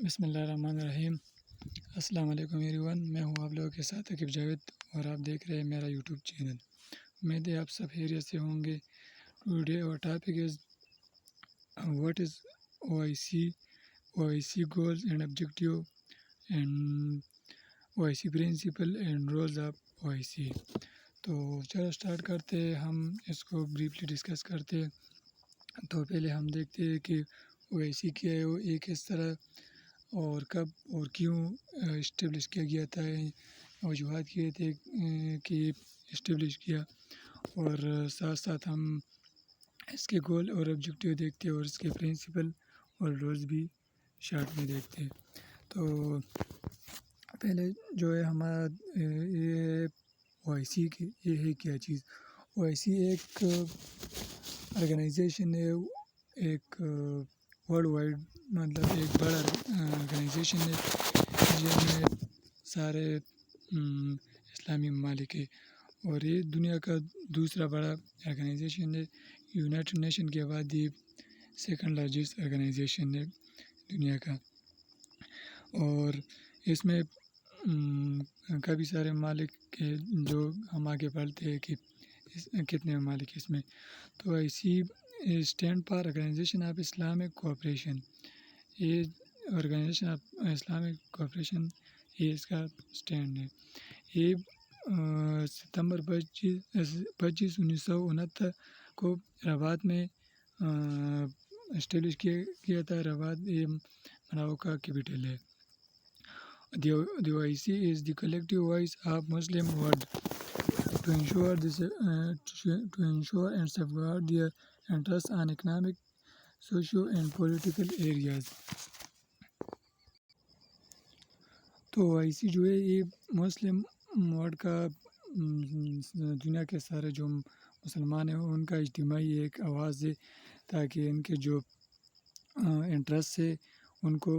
بسم اللہ الرحمن الرحیم۔ السلام علیکم ایوری میں ہوں آپ لوگوں کے ساتھ عقیب جاوید اور آپ دیکھ رہے ہیں میرا یوٹیوب چینل۔ امید ہے آپ سب خیریت سے ہوں گے۔ Today our topic is what is O I C goals and objective and O I C principle and roles of O I C. تو چلو اسٹارٹ کرتے، ہم اس کو بریفلی ڈسکس کرتے۔ تو پہلے ہم دیکھتے ہیں کہ او آئی سی کیا ہے، وہ ایک کس طرح اور کب اور کیوں اسٹیبلش کیا گیا تھا، وجوہات کیے تھے کہ اسٹیبلش کیا، اور ساتھ ساتھ ہم اس کے گول اور آبجیکٹیو دیکھتے اور اس کے پرنسپل اور رولز بھی شارٹ میں دیکھتے۔ تو پہلے جو ہے ہمارا یہ او آئی سی کی یہ ہے کیا چیز۔ او آئی سی ایک آرگنائزیشن ہے، ایک ورلڈ وائڈ مطلب ایک بڑا آرگنائزیشن ہے جس میں سارے اسلامی ممالک ہے، اور یہ دنیا کا دوسرا بڑا آرگنائزیشن ہے۔ یونائٹڈ نیشن کے بعد یہ سیکنڈ لارجسٹ آرگنائزیشن ہے دنیا کا، اور اس میں کافی سارے ممالک کے جو ہم آگے بڑھتے ہیں کہ کتنے ممالک اس میں۔ تو I C stand for Organisation of Islamic Cooperation. یہ آرگنائزیشن آف اسلامک کوآپریشن یہ اس کا اسٹینڈ ہے۔ یہ ستمبر 25 کو رباط میں اسٹیبلش کیا گیا تھا۔ رباط یہ ملاوی کا کیپٹل ہے۔ The OIC is the collective voice of Muslim world to ensure and safeguard their interests on economic, socio and political areas۔ تو او آئی سی جو ہے یہ مسلم ورلڈ کا دنیا کے سارے جو مسلمان ہیں ان کا اجتماعی ایک آواز ہے، تاکہ ان کے جو انٹرسٹ ہے ان کو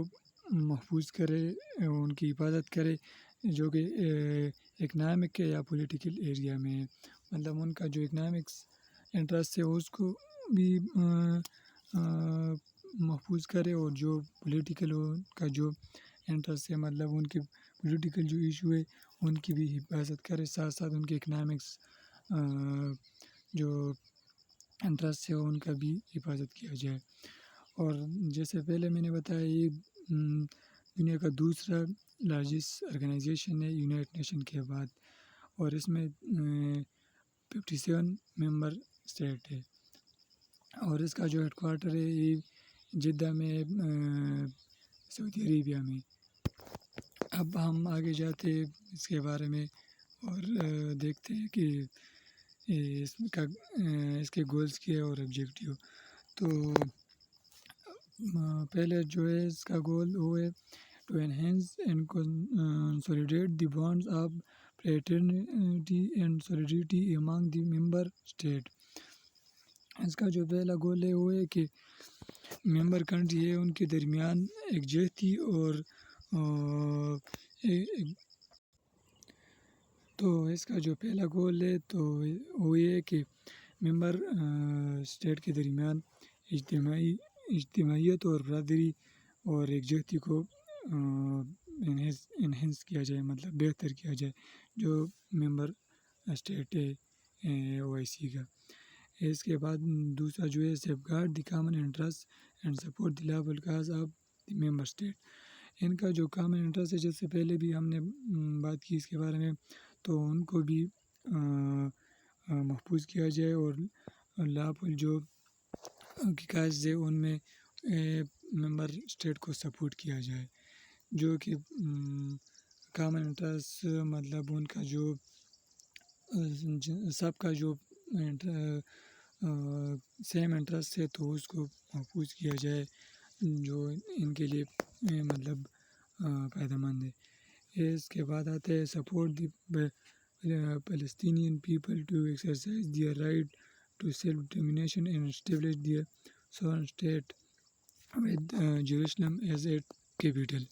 محفوظ کرے، ان کی حفاظت کرے، جو کہ اکنامک یا پولیٹیکل ایریا میں ہے۔ مطلب ان کا جو اکنامکس انٹرسٹ ہے اس کو بھی محفوظ کرے، اور جو پولیٹیکل کا جو انٹرسٹ ہے مطلب ان کے پولیٹیکل جو ایشو ہے ان کی بھی حفاظت کرے، ساتھ ساتھ ان کے اکنامکس جو انٹرسٹ ہے ان کا بھی حفاظت کیا جائے۔ اور جیسے پہلے میں نے بتایا یہ دنیا کا دوسرا لارجسٹ آرگنائزیشن ہے یونائٹڈ نیشن کے بعد، اور اس میں 57 ممبر اسٹیٹ ہے، اور اس کا جو ہیڈ کوارٹر ہے یہ جدہ میں سعودی عربیہ میں۔ اب ہم آگے جاتے اس کے بارے میں اور دیکھتے ہیں کہ اس کے گولز کیا اور آبجیکٹیو۔ تو پہلے جو ہے اس کا گول وہ ہے to enhance and consolidate the bonds of fraternity and solidarity among the member state. اس کا جو پہلا گول ہے وہ ہے کہ ممبر کنٹری ہے ان کے درمیان یکجہتی اور تو اس کا جو پہلا گول ہے تو وہ یہ ہے کہ ممبر اسٹیٹ کے درمیان اجتماعیت اور برادری اور یکجہتی کو انہینس کیا جائے، مطلب بہتر کیا جائے جو ممبر اسٹیٹ ہے او آئی سی کا۔ اس کے بعد دوسرا جو ہے safeguard the common interest and support the lawful cause of the member state. ان کا جو کامن انٹرسٹ ہے، جس سے پہلے بھی ہم نے بات کی اس کے بارے میں، تو ان کو بھی محفوظ کیا جائے، اور لافل جو کاز ہے ان میں ممبر اسٹیٹ کو سپورٹ کیا جائے، جو کہ کامن انٹرسٹ مطلب ان کا جو سب کا جو سیم انٹرسٹ ہے تو اس کو محفوظ کیا جائے، جو ان کے لیے مطلب فائدہ مند ہے۔ اس کے بعد آتے ہیں support the Palestinian people to exercise their right to self determination and establish their sovereign state with Jerusalem as a capital.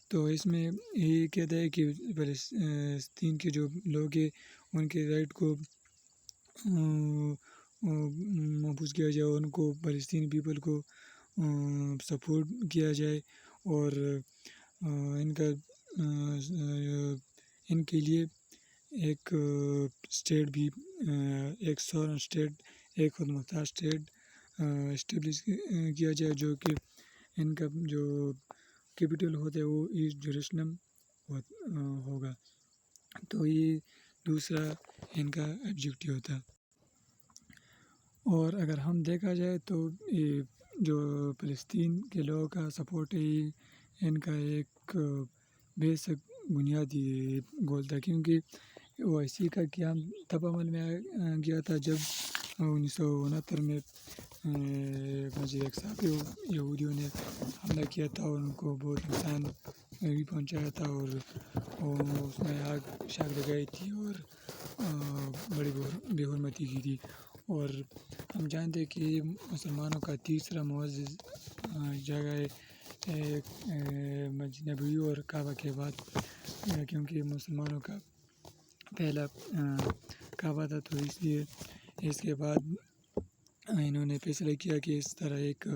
تو اس میں یہ کہتا ہے کہ فلسطین کے جو لوگ ہیں ان کے رائٹ کو محفوظ کیا جائے، ان کو فلسطینی پیپل کو سپورٹ کیا جائے، اور ان کا ان کے لیے ایک اسٹیٹ بھی ایک سورن اسٹیٹ ایک خود مختار اسٹیٹ اسٹیبلش کیا جائے جو کہ ان کا جو کیپٹل ہوتا ہے وہ ایسٹ جیروسلم ہوگا. تو یہ دوسرا ان کا آبجیکٹیو تھا. اور اگر ہم دیکھا جائے تو یہ جو فلسطین کے لوگوں کا سپورٹ ہے ان کا ایک بیسک بنیادی گول تھا، کیونکہ او آئی سی کا قیام تب عمل میں گیا تھا جب 1969 میں مسجد اقصیٰ پہ یہودیوں نے حملہ کیا تھا اور ان کو بہت نقصان بھی پہنچایا تھا، اور اس میں آگ شاگ لگائی تھی اور بڑی بے حرمتی کی تھی. اور ہم جانتے ہیں کہ مسلمانوں کا تیسرا معزز جگہ ہے مسجد نبوی اور کعبہ کے بعد، کیونکہ مسلمانوں کا پہلا کعبہ تھا. تو اس لیے اس کے بعد انہوں نے فیصلہ کیا کہ اس طرح ایک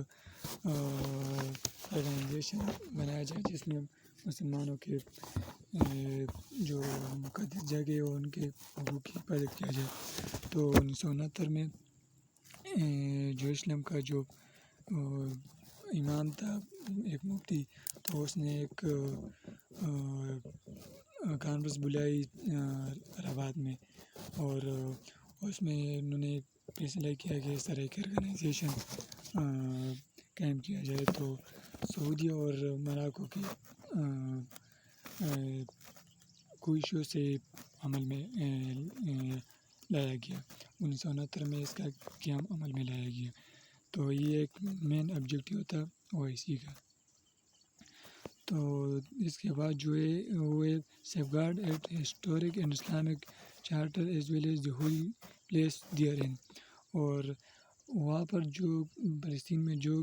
آرگنائزیشن بنایا جائے جس میں مسلمانوں کے جو مقدس جگہ اور ان کے حقوق کی حفاظت کیا جائے. تو 1969 میں جیروسلم کا جو امام تھا ایک مفتی، تو اس نے ایک کانفرنس بلائی رباط میں، اور اس میں انہوں نے فیصلہ کیا کہ اس طرح ایک آرگنائزیشن قائم کیا جائے. تو سعودی اور موراکو کی کوششوں سے عمل میں لایا گیا. 1969 میں اس کا قیام عمل میں لایا گیا. تو یہ ایک مین آبجیکٹیو تھا او آئی سی کا. تو اس کے بعد جو ہے وہ ہے safeguard at historic and Islamic charter as well as the holy place therein. اور وہاں پر جو فلسطین میں جو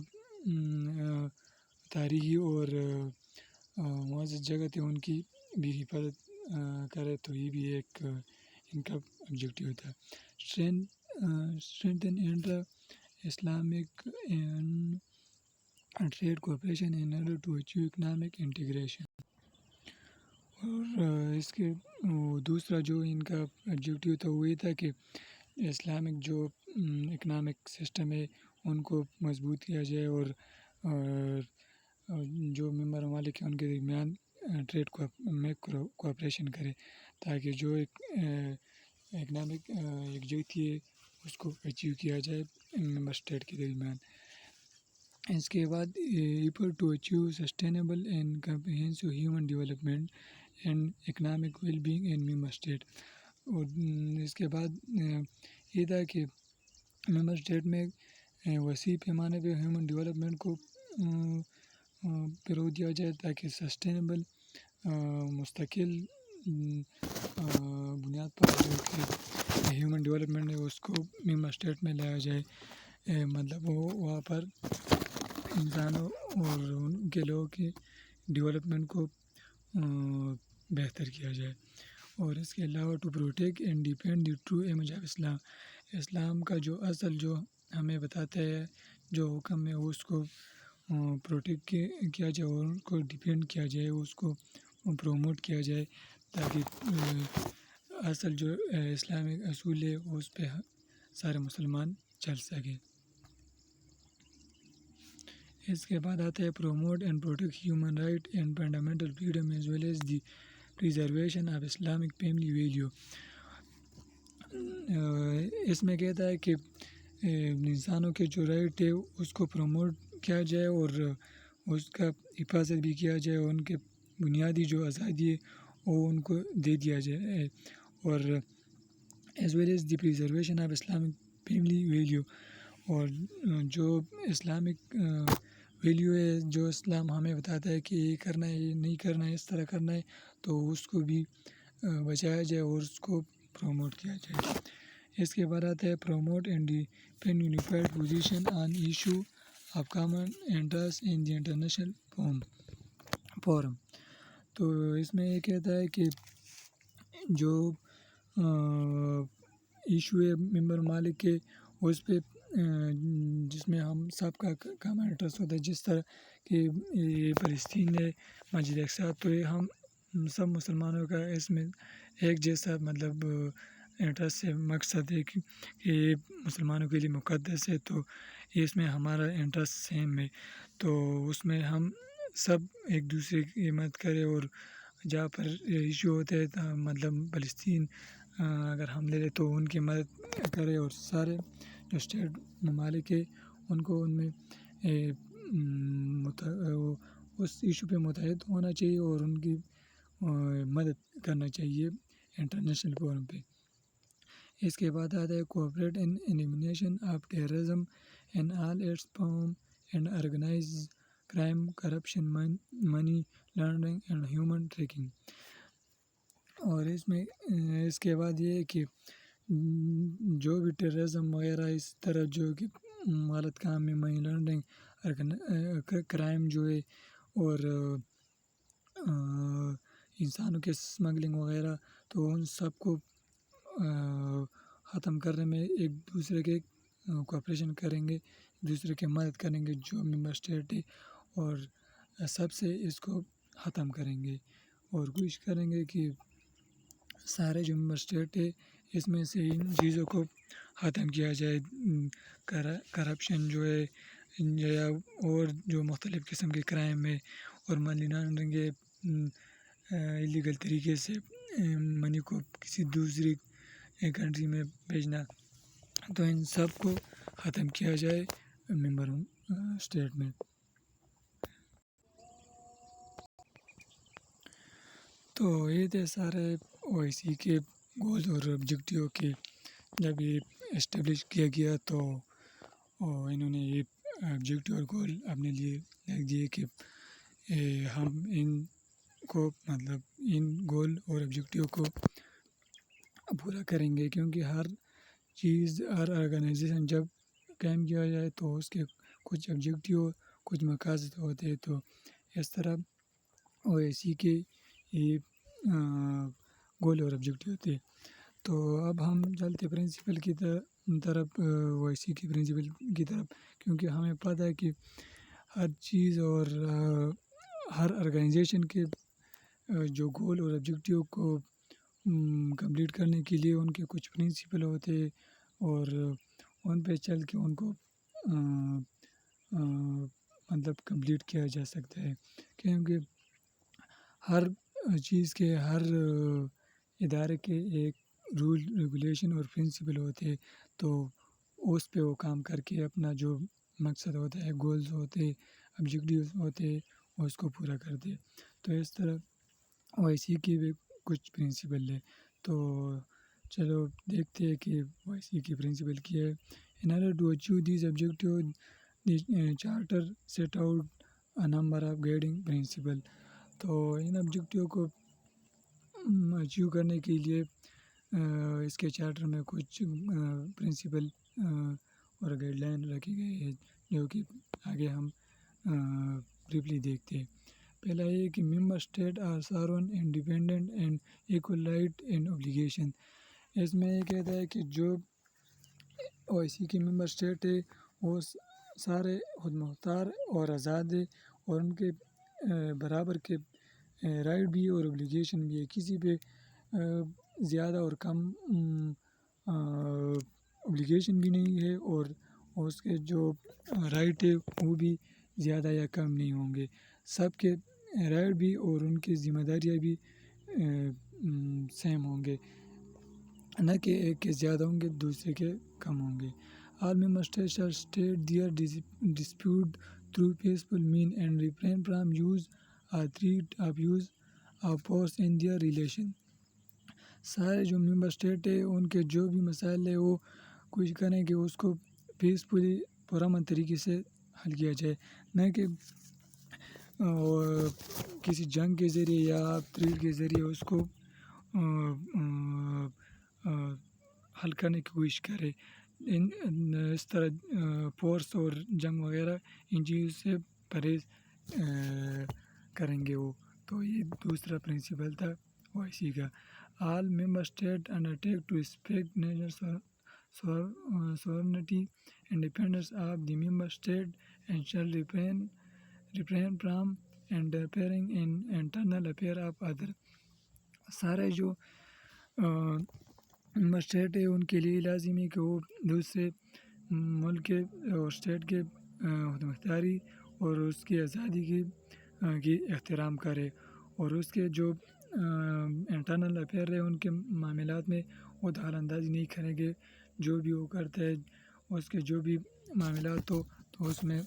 تاریخی اور معزز جگہ تھے ان کی بھی حفاظت کرے. تو یہ بھی ایک ان کا آبجیکٹیو تھا. strengthen inter Islamic trade cooperation in order to achieve economic integration. اور اس کے دوسرا جو ان کا آبجیکٹیو تھا وہ یہ تھا کہ اسلامک جو اکنامک سسٹم ہے ان کو مضبوط کیا جائے، اور جو ممبر ممالک ہیں ان کے درمیان ٹریڈ میں کوآپریشن کرے تاکہ جو ایک اکنامک یکجہتی ہے اس کو اچیو کیا جائے ممبر اسٹیٹ کے درمیان. اس کے بعد effort to achieve sustainable and comprehensive human development and economic well being in member state. اور اس کے بعد یہ تھا کہ ممبر اسٹیٹ میں وسیع پیمانے پہ ہیومن ڈیولپمنٹ کو فروغ دیا جائے تاکہ سسٹینیبل مستقل بنیاد پر جو کہ ہیومن ڈیولپمنٹ ہے اس کو ممبر اسٹیٹ میں لایا جائے. مطلب وہ وہاں پر انسانوں اور ان کے لوگوں کی ڈیولپمنٹ کو بہتر کیا جائے. اور اس کے علاوہ to protect and defend the true image of Islam. اسلام کا جو اصل جو ہمیں بتاتا ہے جو حکم ہے اس کو پروٹیکٹ کیا جائے اور ان کو ڈیفینڈ کیا جائے، اس کو پروموٹ کیا جائے تاکہ اصل جو اسلامک اصول ہے اس پہ سارے مسلمان چل سکیں. اس کے بعد آتا ہے promote and protect human right and fundamental freedom as well as the preservation of Islamic family value. اس میں کہتا ہے کہ انسانوں کے جو رائٹ ہے اس کو پروموٹ کیا جائے اور اس کا حفاظت بھی کیا جائے، اور ان کے بنیادی جو آزادی ہے وہ ان کو دے دیا جائے، اور as well as the preservation of Islamic family value. اور جو اسلامک ویلیو ہے جو اسلام ہمیں بتاتا ہے کہ یہ کرنا ہے یہ نہیں کرنا ہے اس طرح کرنا ہے، تو اس کو بھی بچایا جائے اور اس کو پروموٹ کیا جائے. اس کے بعد آتا ہے promote and defend unified position on issue of common interest in the international forum. تو اس میں یہ کہتا ہے کہ جو ایشو ہے ممبر ممالک کے اس پہ جس میں ہم سب کا کامن انٹرسٹ ہوتا ہے. جس طرح کہ یہ فلسطین ہے مسجد اقصیٰ، تو یہ ہم سب مسلمانوں کا اس میں ایک جیسا مطلب انٹرسٹ ہے، مقصد ہے کہ یہ مسلمانوں کے لیے مقدس ہے، تو اس میں ہمارا انٹرسٹ سیم ہے. تو اس میں ہم سب ایک دوسرے کی مدد کریں، اور جہاں پر ایشو ہوتے ہیں مطلب فلسطین اگر ہم لے لیں تو ان کی مدد کرے، اور سارے جو اسٹیٹ ممالک ہے ان کو ان میں اس ایشو پہ متحد ہونا چاہیے اور ان کی مدد کرنا چاہیے انٹرنیشنل فورم پہ. اس کے بعد آتا ہے cooperate in elimination of terrorism in all its form and organize crime, corruption, money laundering and human trafficking. اور اس میں اس کے بعد یہ ہے کہ جو بھی ٹیررزم وغیرہ اس طرح جو کہ غلط کام میں، منی لانڈرنگ، کرائم جو ہے، اور انسانوں کے اسمگلنگ وغیرہ، تو ان سب کو ختم کرنے میں ایک دوسرے کے کوآپریشن کریں گے، ایک دوسرے کی مدد کریں گے جو ممبر اسٹیٹ ہے، اور سب سے اس کو ختم کریں گے، اور کوشش کریں گے کہ سارے جو ممبر اسٹیٹ ہے اس میں سے ان چیزوں کو ختم کیا جائے. کرپشن جو ہے یا اور جو مختلف قسم کے کرائم ہے، اور منی لانڈرنگ ہے، ایلیگل طریقے سے منی کو کسی دوسری کنٹری میں بھیجنا، تو ان سب کو ختم کیا جائے ممبر اسٹیٹ میں. تو یہ تھے سارے او آئی سی کے گولز اور آبجیکٹیو کے. جب یہ اسٹیبلش کیا گیا تو انہوں نے یہ آبجیکٹیو اور گول اپنے لیے لکھ دیے کہ ہم ان کو مطلب ان گول اور آبجیکٹیو کو پورا کریں گے، کیونکہ ہر چیز، ہر آرگنائزیشن جب قائم کیا جائے تو اس کے کچھ آبجیکٹیو، کچھ مقاصد ہوتے ہیں. تو اس طرح او آئی سی کے یہ گول اور آبجیکٹیو تھے. تو اب ہم چلتے پرنسپل کی طرف، او آئی سی کی پرنسپل کی طرف، کیونکہ ہمیں پتہ ہے کہ ہر چیز اور ہر آرگنائزیشن کے جو گول اور آبجیکٹیو کو کمپلیٹ کرنے کے لیے ان کے کچھ پرنسپل ہوتے، اور ان پہ چل کے ان کو مطلب کمپلیٹ کیا جا سکتا ہے. کیونکہ ہر چیز کے، ہر ادارے کے ایک رول، ریگولیشن اور پرنسپل ہوتے، تو اس پہ وہ کام کر کے اپنا جو مقصد ہوتا ہے، گولز ہوتے، آبجیکٹیوز ہوتے، اس کو پورا کرتے. تو اس طرح او آئی سی کی بھی کچھ پرنسپل ہے. تو چلو دیکھتے ہیں کہ او آئی سی کی پرنسپل کیا ہے. In order to achieve these objectives, the charter set out a number of guiding principles. تو ان آبجیکٹیو کو اچیو کرنے کے لیے اس کے چارٹر میں کچھ پرنسپل اور گائیڈ لائن رکھی گئی ہے، جو کہ آگے ہم بریفلی دیکھتے ہیں. پہلا یہ کہ member state are sovereign, independent and equal right and obligation. اس میں یہ کہتا ہے کہ جو او آئی سی کے ممبر اسٹیٹ ہے وہ سارے خود مختار اور آزاد ہے، اور ان کے برابر کے رائٹ بھی اور اوبلیگیشن بھی ہے. کسی پہ زیادہ اور کم اوبلیگیشن بھی نہیں ہے، اور اس کے جو رائٹ ہے وہ بھی زیادہ یا کم نہیں ہوں گے. سب کے رائٹ بھی اور ان کی ذمہ داریاں بھی سیم ہوں گے، نہ کہ ایک کے زیادہ ہوں گے دوسرے کے کم ہوں گے. All member states shall state their dispute through peaceful means and refrain from use or threat of use of force in their relation. سارے جو ممبر اسٹیٹ ہے ان کے جو بھی مسائل ہے وہ کوشش کریں کہ اس کو پیسفلی پرامن طریقے سے حل کیا جائے، نہ کہ کسی جنگ کے ذریعے یا تھریٹ کے ذریعے اس کو حل کرنے کی کوشش کرے. اس طرح فورس اور جنگ وغیرہ ان چیزوں سے پرہیز کریں گے وہ. تو یہ دوسرا پرنسپل تھا او آئی سی کا. All member state undertake to respect national sovereignty, independence of the member state, and shall refrain from interfering in internal affairs of others. سارے جو ممبر اسٹیٹ ہے ان کے لیے لازمی کہ وہ دوسرے ملک کے اور اسٹیٹ کے خود مختاری اور اس کی آزادی کی احترام کرے، اور اس کے جو انٹرنل افیئر ہے ان کے معاملات میں وہ دخل اندازی نہیں کریں گے. جو بھی وہ کرتا ہے اس کے جو بھی معاملات ہو تو اس میں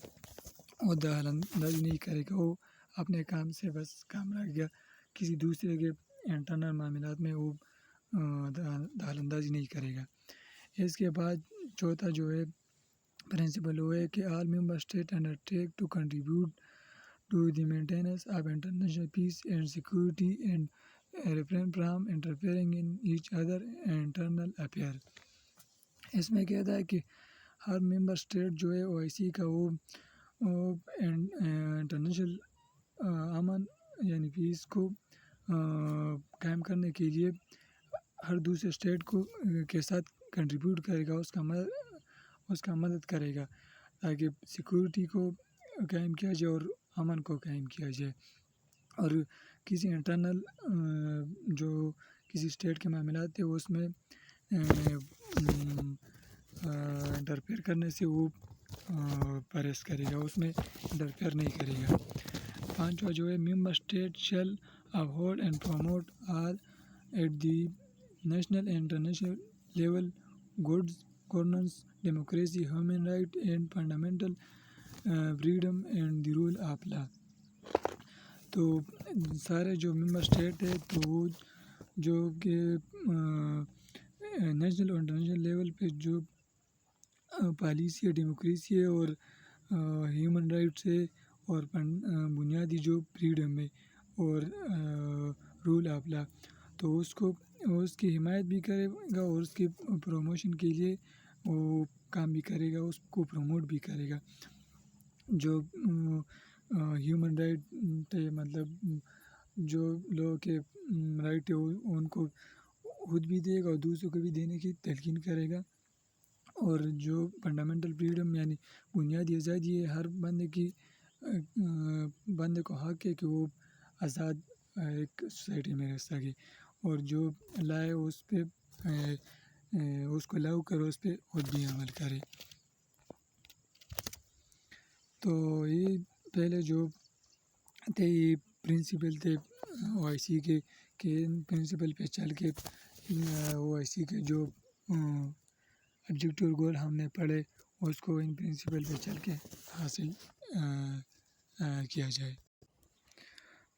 وہ دخل اندازی نہیں کرے گا، وہ اپنے کام سے بس کام رکھے گا، کسی دوسرے کے انٹرنل معاملات میں وہ دخل اندازی نہیں کرے گا. اس کے بعد چوتھا جو ہے پرنسپل وہ ہے کہ all member state undertake to contribute to the maintenance of international peace and security and refrain from interfering in each other internal affair. اس میں کہتا ہے کہ ہر ممبر اسٹیٹ جو ہے او آئی سی کا وہ انٹرنیشنل امن یعنی پیس کو قائم کرنے کے لیے ہر دوسرے اسٹیٹ کے ساتھ کنٹریبیوٹ کرے گا، اس کا مدد کرے گا تاکہ سیکورٹی کو قائم کیا جائے اور امن کو قائم کیا جائے. اور کسی انٹرنل جو کسی اسٹیٹ کے معاملات ہیں اس میں انٹرفیئر کرنے سے وہ پرہیز کرے گا، اس میں انٹرفیئر نہیں کرے گا. پانچواں جو ہے member state shall uphold and promote all at the national and international level good governance, democracy, human rights and fundamental freedom and the rule of law. تو سارے جو ممبر اسٹیٹ ہے تو وہ جو کہ نیشنل اور انٹرنیشنل لیول پہ جو پالیسی ہے، ڈیموکریسی ہے اور ہیومن رائٹس ہے اور بنیادی جو فریڈم ہے اور رول آف لا، تو اس کی حمایت بھی کرے گا اور اس کی پروموشن کے لیے وہ کام بھی کرے گا، اس کو پروموٹ بھی کرے گا. جو ہیومن رائٹ مطلب جو لوگوں کے رائٹ ہے ان کو خود بھی دے گا اور دوسروں کو بھی دینے کی تلقین کرے گا. اور جو فنڈامنٹل فریڈم یعنی بنیادی آزادی ہے، ہر بندے کو حق ہے کہ وہ آزاد ایک سوسائٹی میں رہ سکے، اور جو لائے اس پہ اس کو لاگو کرے، اس پہ خود بھی عمل کرے. تو یہ پہلے جو تھے یہ پرنسپل تھے او آئی سی کے کہ ان پرنسپل پہ چل کے او آئی سی کے جو آبجیکٹیو گول ہم نے پڑھے اس کو ان پرنسپل پہ چل کے حاصل کیا جائے.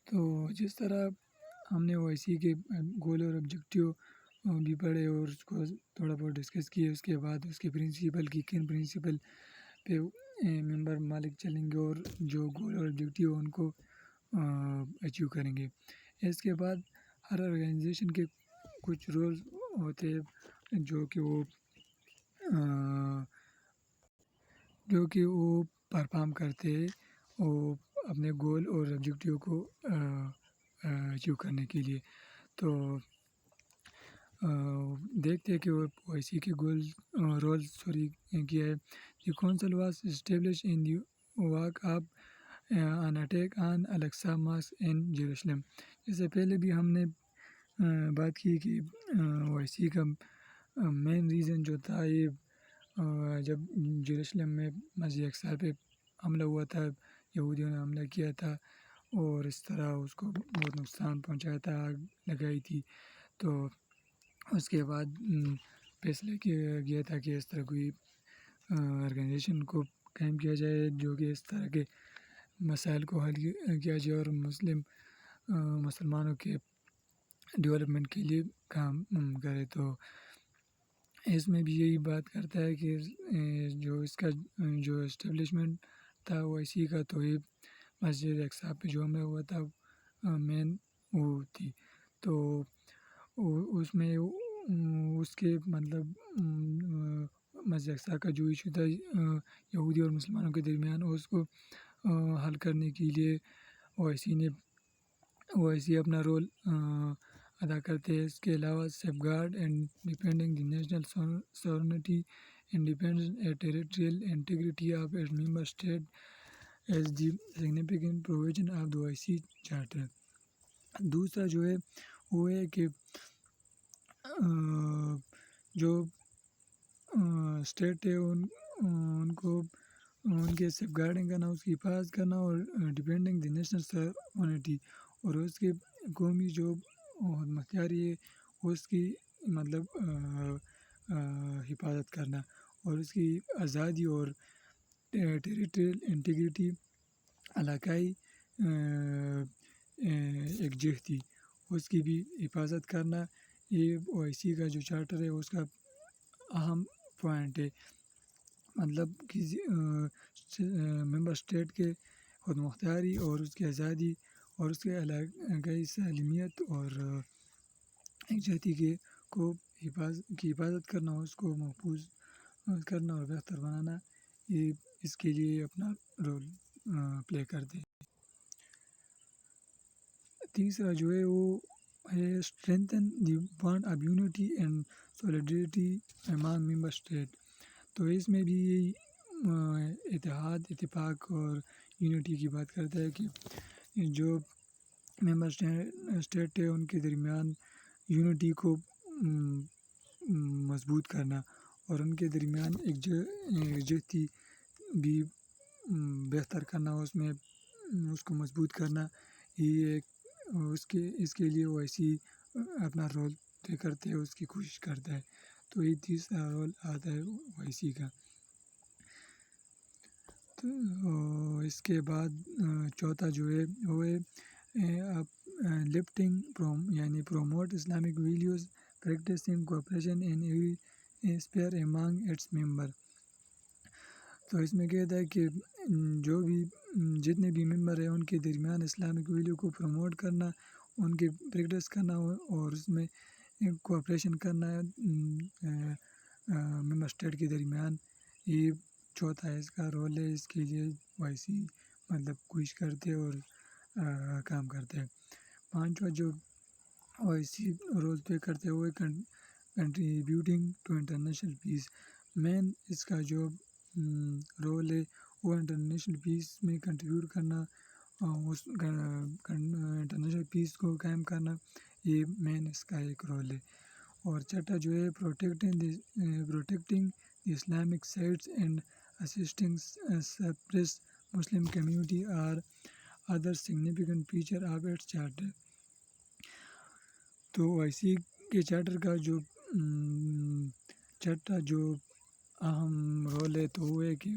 تو جس طرح ہم نے او آئی سی کے گول اور آبجیکٹیو بھی پڑھے اور اس کو تھوڑا بہت ڈسکس کیے، اس کے بعد اس کے پرنسپل کی کن پرنسپل پہ ممبر ممالک چلیں گے اور جو گول اور آبجیکٹیو ان کو اچیو کریں گے. اس کے بعد ہر آرگنائزیشن کے کچھ رولز ہوتے ہیں جو کہ وہ پرفارم کرتے ہیں وہ اپنے گول اور آبجیکٹیو کو اچیو کرنے کے لیے. تو دیکھتے ہیں کہ وہ او آئی سی کے رولز کیا ہے. The council was establish in the wake of an attack on Al Aqsa mosque in Jerusalem. اس سے پہلے بھی ہم نے بات کی کہ او آئی سی کا مین ریزن جو تھا یہ جب جیروسلم میں مسجد اقصی پہ حملہ ہوا تھا، یہودیوں نے حملہ کیا تھا اور اس طرح اس کو بہت نقصان پہنچایا تھا، آگ لگائی تھی. تو اس کے بعد فیصلہ کیا گیا تھا کہ اس طرح کوئی آرگنائزیشن کو قائم کیا جائے جو کہ اس طرح کے مسائل کو حل کیا جائے اور مسلمانوں کے ڈیولپمنٹ کے لیے کام کرے. تو اس میں بھی یہی بات کرتا ہے کہ جو اس کا جو اسٹیبلشمنٹ تھا او آئی سی کا، تو یہ مسجد اقصی پہ جو حملہ ہوا تھا مین وہ تھی. تو اس میں اس کے مطلب مسجد اقصی کا جو ایشو تھا یہودی اور مسلمانوں کے درمیان، اس کو حل کرنے کے لیے او آئی سی اپنا رول ادا کرتے ہیں۔ اس کے علاوہ safeguard and depending the national sovereignty independence and territorial integrity of its member state as the significant provision of the OIC Charter۔ دوسرا جو ہے وہ ہے کہ جو اسٹیٹ ہے ان کو ان کے سیف گارڈنگ کرنا، اس کی حفاظت کرنا، اور ڈیپینڈنگ دی نیشنل سورنٹی، اور اس کے قومی جو مختاری ہے اس کی مطلب حفاظت کرنا، اور اس کی آزادی اور ٹیریٹریل انٹیگریٹی، علاقائی یکجہتی، اس کی بھی حفاظت کرنا، یہ او آئی سی کا جو چارٹر ہے اس کا اہم پوائنٹ ہے۔ مطلب کسی ممبر اسٹیٹ کے خود مختاری اور اس کی آزادی اور اس کے علاقائی سالمیت اور یکجہتی کی حفاظت کرنا، اس کو محفوظ کرنا اور بہتر بنانا، یہ اس کے لیے اپنا رول پلے کرتے ہیں۔ تیسرا جو ہے وہ ہے strengthen the bond of unity and solidarity among member state. تو اس میں بھی یہی اتحاد، اتفاق اور یونٹی کی بات کرتا ہے کہ جو ممبر اسٹیٹ ہے ان کے درمیان یونٹی کو مضبوط کرنا اور ان کے درمیان یکجہتی بھی بہتر کرنا، اس کو مضبوط کرنا، یہ ایک اس کے لیے او آئی سی اپنا رول طے کرتے ہیں، اس کی کوشش کرتا ہے۔ تو یہ تیسرا رول آتا ہے او آئی سی کا۔ تو اس کے بعد چوتھا جو ہے وہ ہے لفٹنگ یعنی promote Islamic values practising cooperation in every sphere among its member. تو اس میں کہتا ہے کہ جتنے بھی ممبر ہیں ان کے درمیان اسلامک ویلیو کو پروموٹ کرنا، ان کی پریکٹس کرنا اور اس میں کوآپریشن کرنا ممبر اسٹیٹ کے درمیان، یہ چوتھا ہے اس کا رول ہے۔ اس کے لیے او آئی سی مطلب کوشش کرتے اور کام کرتے ہیں۔ پانچواں جو او آئی سی رول پلے کرتے ہیں وہ ہے کنٹریبیوٹنگ ٹو انٹرنیشنل پیس۔ مین اس کا جو رول ہے وہ انٹرنیشنل پیس میں کنٹریبیوٹ کرنا، انٹرنیشنل پیس کو قائم کرنا، یہ مین اس کا ایک رول ہے۔ اور چھٹا جو ہے protecting the Islamic sites and assisting suppress Muslim community are other significant feature of its charter. تو او آئی سی کے چارٹر کا جو چھٹا جو اہم رول ہے تو وہ ہے کہ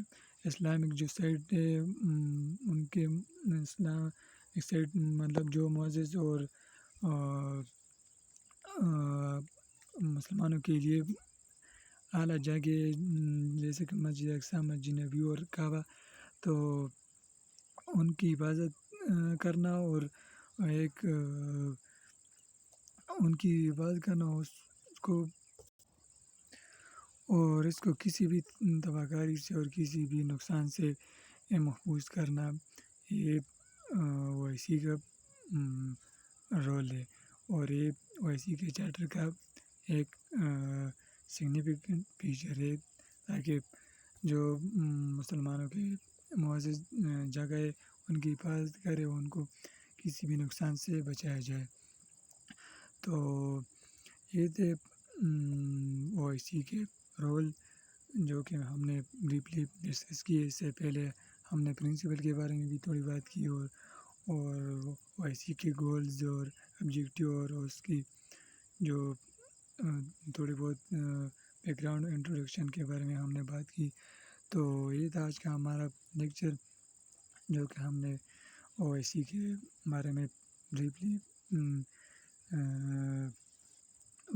اسلامک جو سائٹ ہے ان کے اسلامک سائٹ مطلب جو معزز اور مسلمانوں کے لیے اعلیٰ جگہ جیسے کہ مسجد اقصی، مسجد نبوی اور کعبہ، تو ان کی حفاظت کرنا اور اس کو کسی بھی تباہ کاری سے اور کسی بھی نقصان سے محفوظ کرنا، یہ او آئی سی کا رول ہے، اور یہ او آئی سی کے چارٹر کا ایک سگنیفیکنٹ فیچر ہے، تاکہ جو مسلمانوں کے معزز جگہ ہے ان کی حفاظت کرے، ان کو کسی بھی نقصان سے بچایا جائے۔ تو یہ تھے او آئی سی کے رول جو کہ ہم نے بریفلی ڈسکس کیے۔ اس سے پہلے ہم نے پرنسپل کے بارے میں بھی تھوڑی بات کی، اور او آئی سی کے گولز اور آبجیکٹیو اور اس کی جو تھوڑی بہت بیک گراؤنڈ انٹروڈکشن کے بارے میں ہم نے بات کی۔ تو یہ تھا آج کا ہمارا لیکچر، جو کہ ہم نے او آئی سی کے بارے میں بریفلی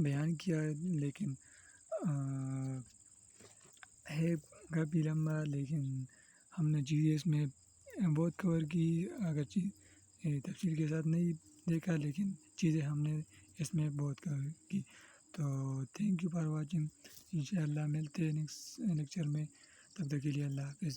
بیان کیا ہے، لیکن ہے کافی لمبا، لیکن ہم نے چیزیں اس میں بہت کور کی، اگرچہ تفصیل کے ساتھ نہیں دیکھا، لیکن چیزیں ہم نے اس میں بہت کور کی۔ تو تھینک یو فار واچنگ، انشاءاللہ ملتے ہیں نیکسٹ لیکچر میں، تب تک کے لیے اللہ حافظ۔